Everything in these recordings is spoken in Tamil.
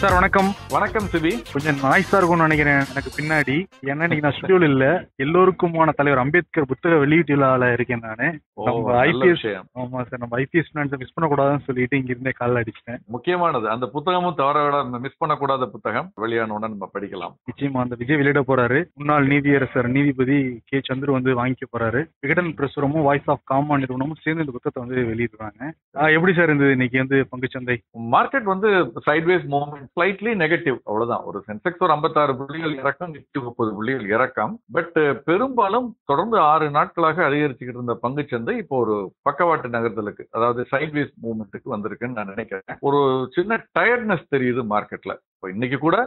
சார் வணக்கம். வணக்கம் சிபி. கொஞ்சம் நாய்ஸா இருக்கும்னு நினைக்கிறேன் எனக்கு பின்னாடி. ஏன்னா இன்னைக்கு நான் ஸ்டுடியோல இல்ல, எல்லோருக்குமான தலைவர் அம்பேத்கர் புத்தக வெளியீட்டு விழால இருக்கேன் நானு. நம்ம ஐபிஎஸ். ஆமா சார், நம்ம ஐபிஎஸ் மிஸ் பண்ணக்கூடாதுன்னு சொல்லிட்டு இங்க இருந்தே கால் அடிச்சிட்டேன். முக்கியமானது அந்த புத்தகமும் தவற மிஸ் பண்ணக்கூடாத புத்தகம் வெளியான உடனே நம்ம படிக்கலாம். நிச்சயமா அந்த விஜய் வெளியிட போறாரு. முன்னாள் நீதியரசர் நீதிபதி கே சந்துரு வந்து வாங்கிக்க போறாரு. விகடன் பிரசுரமும் வாய்ஸ் ஆஃப் காமா நிறுவனமும் சேர்ந்து இந்த புத்தகத்தை வந்து வெளியிடுறாங்க. எப்படி சார் இருந்தது இன்னைக்கு வந்து பங்குச்சந்தை? மார்க்கெட் வந்து சைட்வேஸ் மூவ்மெண்ட், ஸ்லைட்லி நெகட்டிவ், அவ்வளவுதான். ஒரு சென்செக்ஸ் ஒரு 56 புள்ளிகள் இறக்கம், நிப்டி 30 புள்ளிகள் இறக்கம். பட் பெரும்பாலும் தொடர்ந்து 6 நாட்களாக அதிகரிச்சுக்கிட்டு இருந்த பங்குச்சந்தை இப்போ ஒரு பக்கவாட்டு நகர்தலுக்கு, அதாவது சைட்வேஸ் மூவ்மெண்ட்டுக்கு வந்திருக்குன்னு நான் நினைக்கிறேன். ஒரு சின்ன டயர்ட்னஸ் தெரியுது மார்க்கெட்ல. இப்போ இன்னைக்கு கூட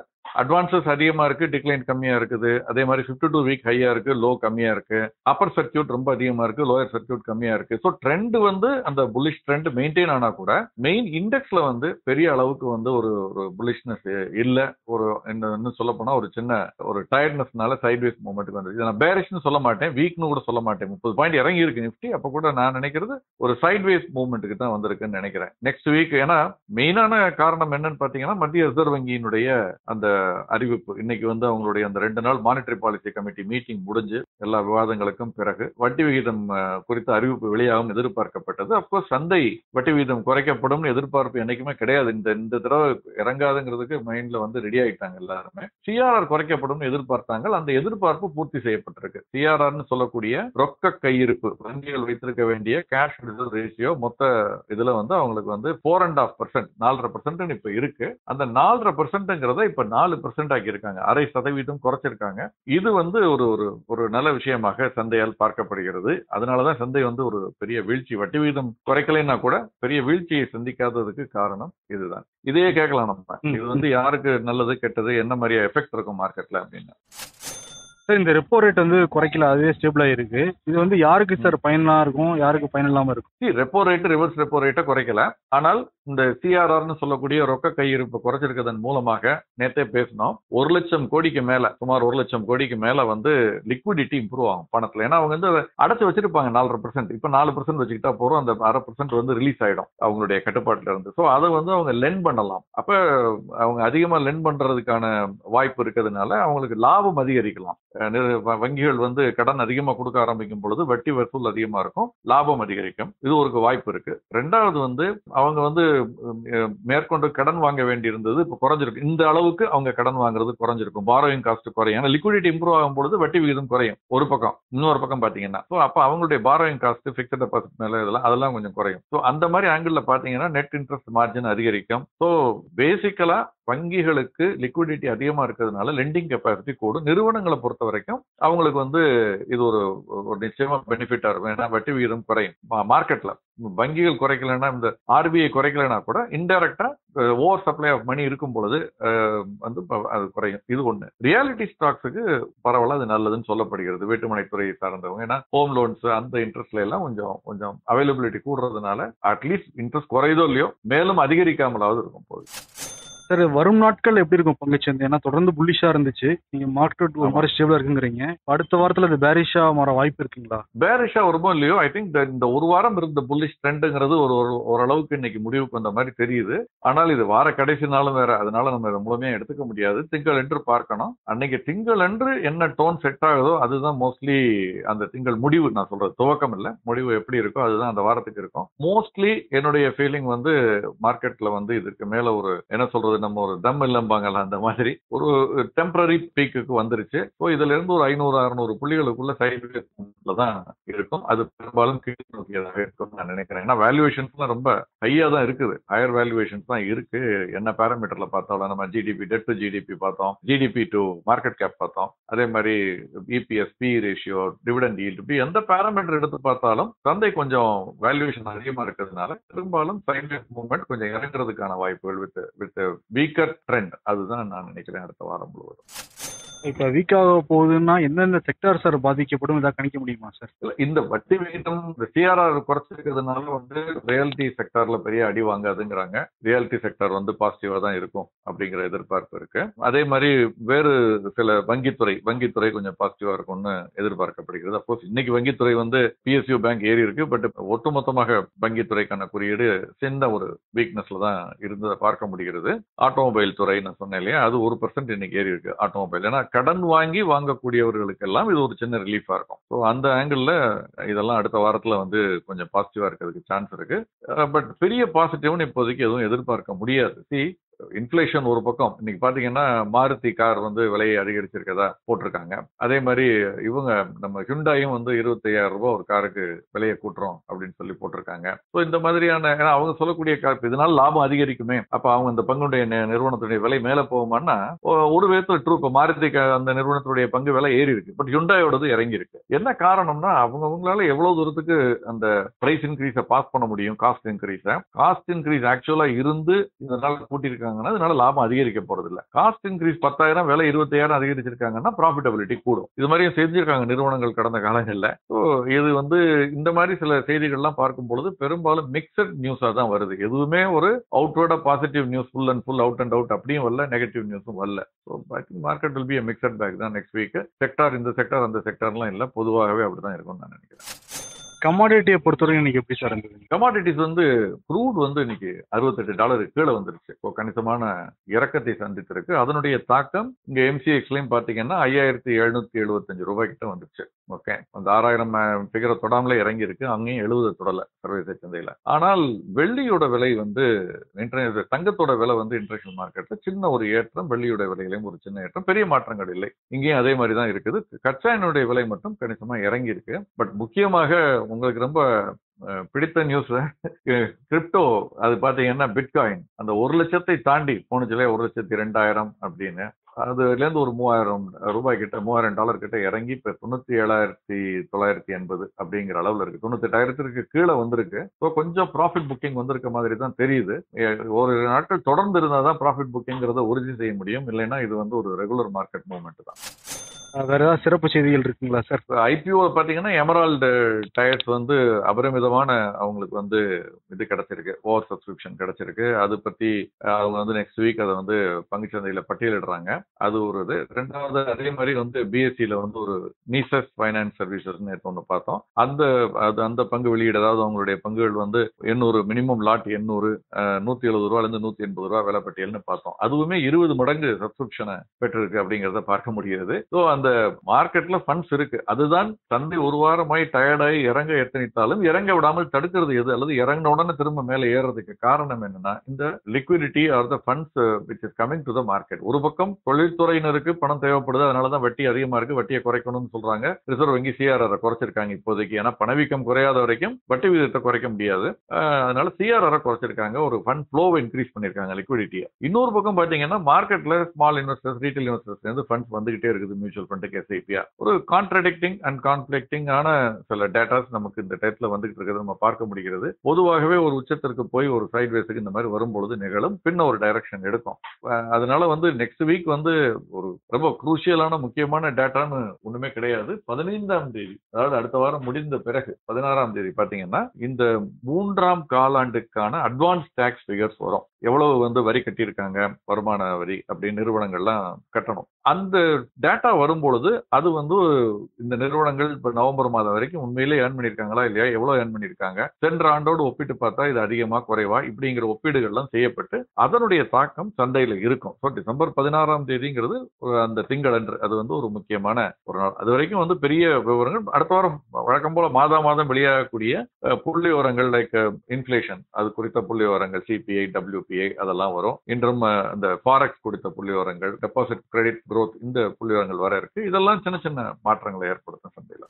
அட்வான்சஸ் அதிகமா இருக்கு, டிக்ளைன் கம்மியா இருக்குது. அதே மாதிரி 52 வீக் ஹையா இருக்கு, லோ கம்மியா இருக்கு. அப்பர் சர்க்கியூட் ரொம்ப அதிகமா இருக்கு, லோயர் சர்க்கியூட் கம்மியா இருக்கு. ஸோ ட்ரெண்ட் வந்து அந்த புல்லிஷ் ட்ரெண்ட் மெயின்டைன் ஆனா கூட மெயின் இண்டெக்ஸ்ல வந்து பெரிய அளவுக்கு வந்து ஒரு புல்லிஷ்னஸ் இல்ல. ஒரு இன்னும் சொல்ல போனா ஒரு சின்ன ஒரு டயர்ட்னஸ்னால சைட்வேஸ் மூவ்மெண்ட்டுக்கு வந்து, இதை நான் பேரிஷ்னு சொல்ல மாட்டேன், வீக்னு கூட சொல்ல மாட்டேன். 30 பாயிண்ட் இறங்கி இருக்கு நிஃப்டி. அப்ப கூட நான் நினைக்கிறது ஒரு சைட்வேஸ் மூவ்மெண்ட்டுக்கு தான் வந்திருக்குன்னு நினைக்கிறேன் நெக்ஸ்ட் வீக். ஏன்னா மெயினான காரணம் என்னன்னு பாத்தீங்கன்னா, மத்திய ரிசர்வ் வங்கியினுடைய அந்த அறிவிப்பு. இன்னைக்கு வந்து அவங்களுடைய அந்த 2 நாள் மானிட்டரி பாலிசி கமிட்டி மீட்டிங் முடிஞ்சு எல்லா விவாதங்களுக்கும் பிறகு வட்டி விகிதம் குறித்த அறிவிப்பு வெளியாகும் எதிர்பார்க்கப்பட்டது. அப்கோர்ஸ் சந்தை வட்டி விகிதம் குறைக்கப்படும் எதிர்பார்ப்பு என்னைக்குமே கிடையாது. இந்த தடவை இறங்காதுங்கிறதுக்கு மைண்ட்ல வந்து ரெடி ஆயிட்டாங்க எல்லாருமே. சிஆர்ஆர் குறைக்கப்படும் எதிர்பார்த்தாங்க. அந்த எதிர்பார்ப்பு பூர்த்தி செய்யப்பட்டிருக்கு. சிஆர்ஆர்னு சொல்லக்கூடிய ரொக்க கையிருப்பு, வங்கிகள் வைத்திருக்க வேண்டிய கேஷ் ரிசர்வ் ரேஷியோ மொத்த இதுல வந்து அவங்களுக்கு வந்து 4.5%, 4.5% இப்ப இருக்கு. அந்த 4.5%ங்கிறத இப்ப 4% ஆக்கி இருக்காங்க. 0.5% குறைச்சிருக்காங்க. இது வந்து ஒரு நல்ல விஷயமாக சந்தையால் பார்க்கப்படுகிறது. அதனாலதான் சந்தை வந்து ஒரு பெரிய வீழ்ச்சி, வட்டி விகிதம் குறைக்கலைன்னா கூட பெரிய வீழ்ச்சியை சந்திக்காததுக்கு காரணம் இதுதான். இதையே கேட்கலாம் நம்ம, இது வந்து யாருக்கு நல்லது கெட்டது, என்ன மாதிரி எஃபெக்ட் இருக்கும் மார்க்கெட்ல அப்படின்னு. சார் இந்த ரெப்போ ரேட் வந்து குறைக்கல, அதுவே ஸ்டேபிளா இருக்கு. இது வந்து யாருக்கு சார் பயனா இருக்கும், யாருக்கு பயன் இல்லாம இருக்கும்? ரெப்போ ரேட், ரிவர்ஸ் ரெப்போ ரேட்டை குறைக்கல. ஆனால் இந்த சிஆர்ஆர்னு சொல்லக்கூடிய ரொக்க கையிருப்பு குறைச்சிருக்கதன் மூலமாக நேத்தே பேசணும், 1 லட்சம் கோடிக்கு மேல, சுமார் 1 லட்சம் கோடிக்கு மேல வந்து லிக்விடிட்டி இம்ப்ரூவ் ஆகும் பணத்துல. ஏன்னா அவங்க வந்து அடைச்சு வச்சிருப்பாங்க 4.5%. இப்ப 4% வச்சுக்கிட்டா போறோம், அந்த 0.5% வந்து ரிலீஸ் ஆயிடும் அவங்களுடைய கட்டுப்பாட்டுல இருந்து. ஸோ அதை வந்து அவங்க லென் பண்ணலாம். அப்ப அவங்க அதிகமா லென் பண்றதுக்கான வாய்ப்பு இருக்கிறதுனால அவங்களுக்கு லாபம் அதிகரிக்கலாம். வங்கிகள் வந்து கடன் அதிகமா கொடுக்க ஆரம்பிக்கும் பொழுது வட்டி வசூல் அதிகமா இருக்கும், லாபம் அதிகரிக்கும். இது ஒரு வாய்ப்பு இருக்கு. ரெண்டாவது வந்து அவங்க வந்து மேற்கொண்டு கடன் வாங்க வேண்டி இருந்தது, இப்ப குறைஞ்சிருக்கு. இந்த அளவுக்கு அவங்க கடன் வாங்குறது குறைஞ்சிருக்கும், பாரோயிங் காஸ்ட் குறையும். ஏன்னா லிக்விடிட்டி இம்ப்ரூவ் ஆகும் பொழுது வட்டி விகிதம் குறையும் ஒரு பக்கம். இன்னொரு பக்கம் பாத்தீங்கன்னா அப்ப அவங்களுடைய பாரோயிங் காஸ்ட், பிக்ஸ்ட் டெபாசிட் மேல அதெல்லாம் கொஞ்சம் குறையும். ஸோ அந்த மாதிரி ஆங்கிள் பாத்தீங்கன்னா நெட் இன்ட்ரெஸ்ட் மார்ஜின் அதிகரிக்கும். ஸோ பேசிக்கலா வங்கிகளுக்கு லிக்விடிட்டி அதிகமா இருக்கிறதுனால லெண்டிங் கெப்பாசிட்டி கூடும். நிறுவனங்களை பொறுத்த வரைக்கும் அவங்களுக்கு வந்து இது ஒரு நிச்சயமா பெனிஃபிட்டா இருக்கும். ஏன்னா வட்டி விகிதம் குறையும் மார்க்கெட்ல. வங்கிகள் குறைக்கலன்னா, இந்த ஆர்பிஐ குறைக்கலன்னா கூட இன்டைரக்டா ஓவர் சப்ளை ஆஃப் மணி இருக்கும் பொழுது வந்து அது குறையும். இது ஒண்ணு. ரியாலிட்டி ஸ்டாக்ஸுக்கு பரவாயில்ல, அது நல்லதுன்னு சொல்லப்படுகிறது. வீட்டுமனைத்துறையை சார்ந்தவங்க, ஏன்னா ஹோம் லோன்ஸ் அந்த இன்ட்ரெஸ்ட்ல எல்லாம் கொஞ்சம் அவைலபிலிட்டி கூடுறதுனால அட்லீஸ்ட் இன்ட்ரெஸ்ட் குறையதோ இல்லையோ மேலும் அதிகரிக்காமலாவது இருக்கும் போது. சார் வரும் நாட்கள் எப்படி இருக்கும் பங்குச்சந்தை? ஏன்னா தொடர்ந்து புல்லிஷா இருந்துச்சு, நீங்க மார்க்கெட் ஒரு மாதிரி ஸ்டேபிளா இருக்குங்கிறீங்க. அடுத்த வாரத்துல அது பேரிஷா மாற வாய்ப்பு இருக்குங்களா? பேரிஷா வருமோ இல்லையோ, ஐ திங்க் இந்த ஒரு வாரம் இருந்த புல்லிஷ் ட்ரெண்டுங்கிறது ஓரளவுக்கு இன்னைக்கு முடிவுக்கு வந்த மாதிரி தெரியுது. ஆனால் இது வார கடைசி நாளும் வேற, அதனால நம்ம இதை முழுமையா எடுத்துக்க முடியாது. திங்கள் என்று பார்க்கணும். அன்னைக்கு திங்கள் என்று என்ன டோன் செட் ஆகுதோ அதுதான் மோஸ்ட்லி அந்த திங்கள் முடிவு. நான் சொல்றது துவக்கம் இல்ல, முடிவு எப்படி இருக்கோ அதுதான் அந்த வாரத்துக்கு இருக்கும். மோஸ்ட்லி என்னுடைய ஃபீலிங் வந்து மார்க்கெட்ல வந்து இதுக்கு மேல ஒரு என்ன சொல்றது, நம்ம ஒரு தம் இல்லம்பாங்கல்ல, அந்த மாதிரி ஒரு டெம்பரரி பீக்குக்கு வந்துருச்சு. ஸோ இதுல இருந்து ஒரு 500-600 புள்ளிகளுக்குள்ள சைட்வேஸ்ல தான் இருக்கும். அது பெரும்பாலும் கீழ் நோக்கியதாக இருக்கும் நான் நினைக்கிறேன். ஏன்னா வேல்யூவேஷன்ஸ்லாம் ரொம்ப ஹையா தான் இருக்குது, ஹையர் வேல்யூவேஷன்ஸ் தான் இருக்கு. என்ன பேராமீட்டர்ல பார்த்தாலும் நம்ம ஜிடிபி, டெட் டு ஜிடிபி பார்த்தோம், ஜிடிபி டு மார்க்கெட் கேப் பார்த்தோம், அதே மாதிரி EPS, B ratio, dividend yield, எந்த பேராமீட்டர் எடுத்து பார்த்தாலும் சந்தை கொஞ்சம் வேல்யூவேஷன் அதிகமா இருக்கிறதுனால பெரும்பாலும் சைட்வேஸ் மூவ்மெண்ட் கொஞ்சம் இறங்குறதுக்கான வாய்ப்புகள் வித் வீக்கர் ட்ரெண்ட், அதுதான் நான் நினைக்கிறேன் அடுத்த வாரம் முழுவதும். இப்ப வீக்காக போகுதுன்னா எந்தெந்த செக்டார் சார் பாதிக்கப்படும் இதை கணிக்க முடியுமா சார்? இந்த வட்டி விகிதம் இந்த சிஆர்ஆர் குறைச்சிருக்கிறதுனால ரியாலிட்டி செக்டார்ல பெரிய அடி வாங்காதுங்கிறாங்க. ரியாலிட்டி செக்டார் பாசிட்டிவா தான் இருக்கும் அப்படிங்கிற எதிர்பார்ப்பு இருக்கு. அதே மாதிரி வேறு சில வங்கித்துறை கொஞ்சம் பாசிட்டிவா இருக்கும்னு எதிர்பார்க்கப்படுகிறது. அப்போஸ் இன்னைக்கு வங்கித்துறை பிஎஸ்யூ பேங்க் ஏறி இருக்கு. பட் ஒட்டுமொத்தமாக வங்கித்துறைக்கான குறியீடு சின்ன ஒரு வீக்னஸ்ல தான் இருந்ததை பார்க்க முடிகிறது. ஆட்டோமொபைல் துறை நான் சொன்னேன் இல்லையா, அது 1% இன்னைக்கு ஏறி இருக்கு. ஆட்டோமொபைல் ஏன்னா கடன் வாங்கக்கூடியவர்களுக்கு எல்லாம் இது ஒரு சின்ன ரிலீஃபா இருக்கும். ஸோ அந்த ஆங்கிள் இதெல்லாம் அடுத்த வாரத்துல கொஞ்சம் பாசிட்டிவா இருக்கிறதுக்கு சான்ஸ் இருக்கு. பட் பெரிய பாசிட்டிவ்னு இப்போதைக்கு எதுவும் எதிர்பார்க்க முடியாது. இன்ஃபிளேஷன் ஒரு பக்கம் இன்னைக்கு பாத்தீங்கன்னா மாருதி கார் விலையை அதிகரிச்சிருக்கதா போட்டிருக்காங்க. அதே மாதிரி இவங்க நம்ம ஹுண்டாயும் 25,000 ரூபாய் ஒரு காருக்கு விலையை கூட்டுறோம் அப்படின்னு சொல்லி போட்டிருக்காங்க. ஸோ இந்த மாதிரியான அவங்க சொல்லக்கூடிய கார் இதனால லாபம் அதிகரிக்குமே, அப்ப அவங்க அந்த பங்குடைய நிறுவனத்துடைய விலை மேல போகுமான்னா ஒரு விதத்துல ட்ரூ. இப்ப மாருதி அந்த நிறுவனத்துடைய பங்கு விலை ஏறி இருக்கு, பட் ஹுண்டாயோடது இறங்கி இருக்கு. என்ன காரணம்னா அவங்களால எவ்வளவு தூரத்துக்கு அந்த பிரைஸ் இன்க்ரீஸை பாஸ் பண்ண முடியும். காஸ்ட் இன்க்ரீஸ் ஆக்சுவலா இருந்து இதனால கூட்டியிருக்காங்க, அதனால லாபம் அதிகரிக்க போறது இல்ல. காஸ்ட் இன்க்ரீஸ் 10,000 விலை 25,000 அதிகரிச்சிருக்காங்கன்னா ப்ராஃபிட்டபிலிட்டி கூடும். இது மாதிரியும் செஞ்சிருக்காங்க நிறுவனங்கள் கடந்த காலங்கள்ல. இது இந்த மாதிரி சில செய்திகள்லாம் பார்க்கும் பொழுது பெரும்பாலும் மிக்சட் நியூஸா தான் வருது. எதுவுமே ஒரு அவுட்வர்டா positive news full and full out and out அப்படியும் வரல, நெகட்டிவ் நியூஸும் வரல. Market will be a mixed bag தான் நெக்ஸ்ட் வீக். செக்டார் இந்த செக்டார் அந்த செக்டார்லாம் இல்ல, பொதுவாகவே அப்படிதான் இருக்கும்னு நான் நினைக்கிறேன். கமாடிட்டியை பொறுத்தவரைக்கும் இன்னைக்கு எப்படி சார் இருந்தது? கமாடிட்டிஸ் க்ரூட் இன்னைக்கு $68 கீழே வந்துருச்சு. கணிசமான இறக்கத்தை சந்தித்திருக்கு. அதனுடைய தாக்கம் இங்க எம்சிஎக்ஸ்லயும் பாத்தீங்கன்னா 5,775 ரூபாய் கிட்ட வந்துருச்சு. ஓகே, அந்த 6,000 ஃபிகரை தொடாமலே இறங்கி இருக்கு. அங்கேயும் 70 தொடல சர்வதேச சந்தையில. ஆனால் வெள்ளியோட விலை தங்கத்தோட விலை இன்டர்நேஷனல் மார்க்கெட்ல சின்ன ஒரு ஏற்றம், வெள்ளியோட விலையிலையும் ஒரு சின்ன ஏற்றம், பெரிய மாற்றங்கள் இல்லை. இங்கேயும் அதே மாதிரி தான் இருக்குது. கச்சா எண்ணெயுடைய விலை மட்டும் கணிசமா இறங்கி இருக்கு. பட் முக்கியமாக உங்களுக்கு ரொம்ப பிடித்த நியூஸ் கிரிப்டோ. அது பாத்தீங்கன்னா பிட்காயின் அந்த 1 லட்சத்தை தாண்டி போனுச்சுல, 1,02,000 அப்படின்னு. அதுல இருந்து ஒரு $3,000 கிட்ட, $3,000 கிட்ட இறங்கி இப்ப 97,980 அப்படிங்கிற அளவுல இருக்கு. 98,000 கீழே வந்திருக்கு. ஸோ கொஞ்சம் ப்ராஃபிட் புக்கிங் வந்திருக்க மாதிரி தான் தெரியுது. ஒரு நாட்கள் தொடர்ந்து இருந்தாதான் ப்ராஃபிட் புக்கிங்கிறத உறுதி செய்ய முடியும். இல்லைன்னா இது ஒரு ரெகுலர் மார்க்கெட் மூவ்மெண்ட் தான். வேற ஏதாவது சிறப்பு செய்திகள் இருக்குங்களா சார்? ஐபிஓ பாத்தீங்கன்னா எமரால்டு டயர்ஸ் அபரிமிதமான அவங்களுக்கு இது கிடைச்சிருக்கு, ஓவர் சப்ஸ்கிரிப்ஷன் கிடைச்சிருக்கு. அது பத்தி அவங்க நெக்ஸ்ட் வீக் அதை பங்குச்சந்தையில பட்டியலிடுறாங்க. அது ஒரு இது. ரெண்டாவது அதே மாதிரி பிஎஸ்சியில ஒரு நீசஸ் ஃபைனான்ஸ் சர்வீசஸ் ஒன்று பார்த்தோம். அந்த பங்கு வெளியீடு, அதாவது அவங்களுடைய பங்குகள் 800 மினிமம் லாட் 800 $170 $180 விலை பட்டியல்னு பார்த்தோம். அதுவுமே 20 மடங்கு சப்ஸ்கிரிப்ஷனை பெற்றிருக்கு அப்படிங்கறத பார்க்க முடியாது. அந்த மார்க்கெட்ல ஃபண்ட்ஸ் இருக்கு. அதுதான் சந்தை ஒரு வாரமாய் டயர்டாகி இறங்க எத்தனித்தாலும் இறங்க விடாமல் தடுக்கிறது எது, அல்லது இறங்கின உடனே திரும்ப மேலே ஏறதுக்கு காரணம் என்னன்னா இந்த liquidity R the funds which is coming to the market. ஒரு பக்கம் தொழில்துறையினருக்கு பணம் தேவைப்படுது, அதனாலதான் வட்டி அதிகமா இருக்கு, வட்டியை குறைக்கணும்னு சொல்றாங்க. ரிசர்வ் வங்கி சிஆர்ஆர் குறைச்சிருக்காங்க இப்போதைக்கு. ஏன்னா பணவீக்கம் குறையாத வரைக்கும் வட்டி விகிதத்தை குறைக்க முடியாது. அதனால சிஆர்ஆர் குறைச்சிருக்காங்க, ஒரு ஃபண்ட் ஃப்ளோவை இன்க்ரீஸ் பண்ணிருக்காங்க, லிக்விடிட்டியை. இன்னொரு பக்கம் பாத்தீங்கன்னா மார்க்கெட்ல small investors, retail investors funds வந்துகிட்டே இருக்குது மியூச்சுவல் ஃபண்டுக்கு, எஸ்ஐபியா. ஒரு கான்ட்ராடிக்டிங் அண்ட் கான்ஃபிளிக்டிங் ஆன சில டேட்டாஸ் நமக்கு இந்த டைப்ல வந்துகிட்டு இருக்கிறது நம்ம பார்க்க முடிகிறது. பொதுவாகவே ஒரு உச்சத்திற்கு போய் ஒரு சைட்வேஸுக்கு இந்த மாதிரி வரும்பொழுது நிகழும், பின்ன ஒரு டைரக்ஷன் எடுக்கும். அதனால நெக்ஸ்ட் வீக் ஒரு ரொம்ப குரூஷியலான முக்கியமான டேட்டான்னு ஒண்ணுமே கிடையாது. 15ஆம் தேதி, அதாவது அடுத்த வாரம் முடிந்த பிறகு 16ஆம் தேதி பாத்தீங்கன்னா இந்த 3ஆம் காலாண்டுக்கான அட்வான்ஸ் டாக்ஸ் ஃபிகர்ஸ் வரும். எவ்வளவு வரி கட்டியிருக்காங்க, வருமான வரி அப்படின்னு நிறுவனங்கள்லாம் கட்டணும். அந்த டேட்டா வரும்பொழுது அது இந்த நிறுவனங்கள் இப்ப நவம்பர் மாதம் வரைக்கும் உண்மையிலே ஏர்ன் பண்ணிருக்காங்களா இல்லையா, எவ்வளவு ஏர்ன் பண்ணிருக்காங்க, சென்ற ஆண்டோடு ஒப்பிட்டு பார்த்தா இது அதிகமா குறைவா, இப்படிங்கிற ஒப்பீடுகள்லாம் செய்யப்பட்டு அதனுடைய தாக்கம் சந்தையில இருக்கும். ஸோ டிசம்பர் 16ஆம் தேதிங்கிறது அந்த திங்களன்று, அது ஒரு முக்கியமான ஒரு நாள். அது வரைக்கும் பெரிய விவரங்கள் அடுத்த வாரம் வழக்கம் போல மாதம் வெளியாகக்கூடிய புள்ளி விவரங்கள், லைக் இன்ஃபிளேஷன் அது குறித்த புள்ளி விவரங்கள், சிபிஐ, டபிள்யூபிஐ அதெல்லாம் வரும். இன்றும் அந்த ஃபாரெக்ஸ் குறித்த புள்ளி விவரங்கள், டெபாசிட் கிரெடிட் குரோத், இந்த புள்ளி விவரங்கள் வர இருக்கு. இதெல்லாம் சின்ன சின்ன மாற்றங்களை ஏற்படுத்தும் சந்தையில.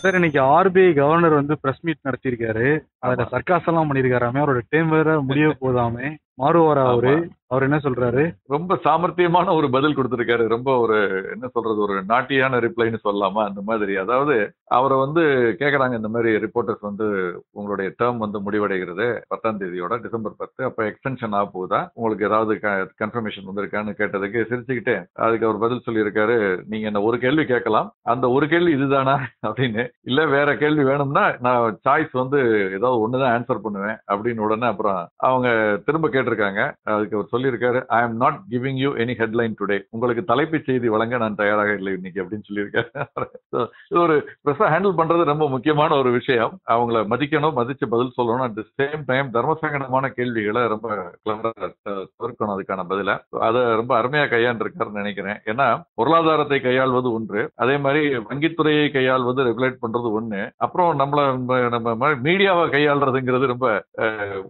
சார், இன்னைக்கு ஆர்பிஐ கவர்னர் பிரஸ் மீட் நடத்தியிருக்காரு. அதுல சர்க்காஸ் எல்லாம் பண்ணிருக்காராமே, அவரோட டைம் வேற முடிய போதாமே, மாறுவாரா அவரு? அவர் என்ன சொல்றாரு? ரொம்ப சாமர்த்தியமான ஒரு பதில் கொடுத்திருக்காரு. ரொம்ப ஒரு என்ன சொல்றது, ஒரு நாட்டியான ரிப்ளைன்னு சொல்லலாமா அந்த மாதிரி. அதாவது அவரை வந்து கேக்குறாங்க, இந்த மாதிரி ரிப்போர்ட்டர்ஸ் வந்து உங்களுடைய டேர்ம் வந்து முடிவடைகிறது 10ஆம் தேதியோட, டிசம்பர் 10, அப்ப எக்ஸ்டென்ஷன் ஆக போகுதா, உங்களுக்கு ஏதாவது கன்ஃபர்மேஷன் வந்திருக்கான்னு கேட்டதுக்கு சிரிச்சுக்கிட்டு அதுக்கு அவர் பதில் சொல்லியிருக்காரு, நீங்க என்ன ஒரு கேள்வி கேட்கலாம், அந்த ஒரு கேள்வி இதுதானா அப்படின்னு, இல்ல வேற கேள்வி வேணும்னா நான் சாய்ஸ் வந்து ஏதாவது ஒண்ணுதான் ஆன்சர் பண்ணுவேன் அப்படின்னு. உடனே அப்புறம் அவங்க திரும்ப கேட்டிருக்காங்க. அதுக்கு அவர் சொல்லியிருக்காரு, I am not giving you any headline today, உங்களுக்கு தலைப்புச் செய்தி வழங்க நான் தயாராக இல்லை இன்னைக்கு அப்படின்னு சொல்லியிருக்காரு. இது ஒரு ப்ரெஸ்ஸை ஹேண்டில் பண்றது ரொம்ப முக்கியமான ஒரு விஷயம். அவங்கள மதிக்கணும், மதிச்சு பதில் சொல்லணும். அட் த சேம் டைம் தர்மசங்கடமான கேள்விகளை ரொம்ப கிளவரா தவிர்க்கணும் அதுக்கான பதில. அதை ரொம்ப அருமையா கையாண்டிருக்காருன்னு நினைக்கிறேன். ஏன்னா பொருளாதாரத்தை கையாள்வது ஒன்று, அதே மாதிரி வங்கித்துறையை கையாள்வது, ரெகுலேட் பண்றது ஒண்ணு, அப்புறம் நம்ம மீடியாவை கையாளுறதுங்கிறது ரொம்ப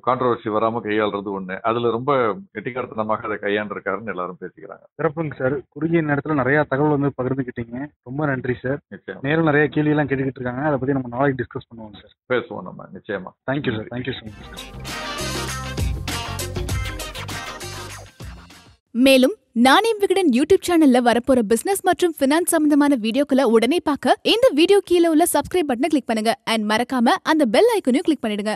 கான்ட்ரோவர்சி வராம கையாளுறது ஒண்ணு. அதுல ரொம்ப கெட்டிக்காரத்தனமாக அதை கையாண்டிருக்காருன்னு எல்லாரும் பேசிக்கிறாங்க. சிறப்புங்க சார். குறுகிய நேரத்துல நிறைய தகவல் வந்து பகிர்ந்துக்கிட்டீங்க. ரொம்ப நன்றி சார். நிச்சயம் நேரம் நிறைய கேள்வி எல்லாம் கேட்டுக்கிட்டு இருக்காங்க. அதை பத்தி நம்ம நாளைக்கு டிஸ்கஸ் பண்ணுவோம் சார். பேசுவோம் நம்ம நிச்சயமா. Thank you sir. Thank you so much. மேலும் நானே விகடன் யூடியூப் சேனல்ல வரப்போற பிசினஸ் மற்றும் பினான்ஸ் சம்பந்தமான வீடியோக்களை உடனே பார்க்க இந்த வீடியோ கீழே உள்ள சப்ஸ்கிரைப் பட்டனை கிளிக் பண்ணுங்க அண்ட் மறக்காம அந்த பெல் ஐக்கனையும் கிளிக் பண்ணிடுங்க.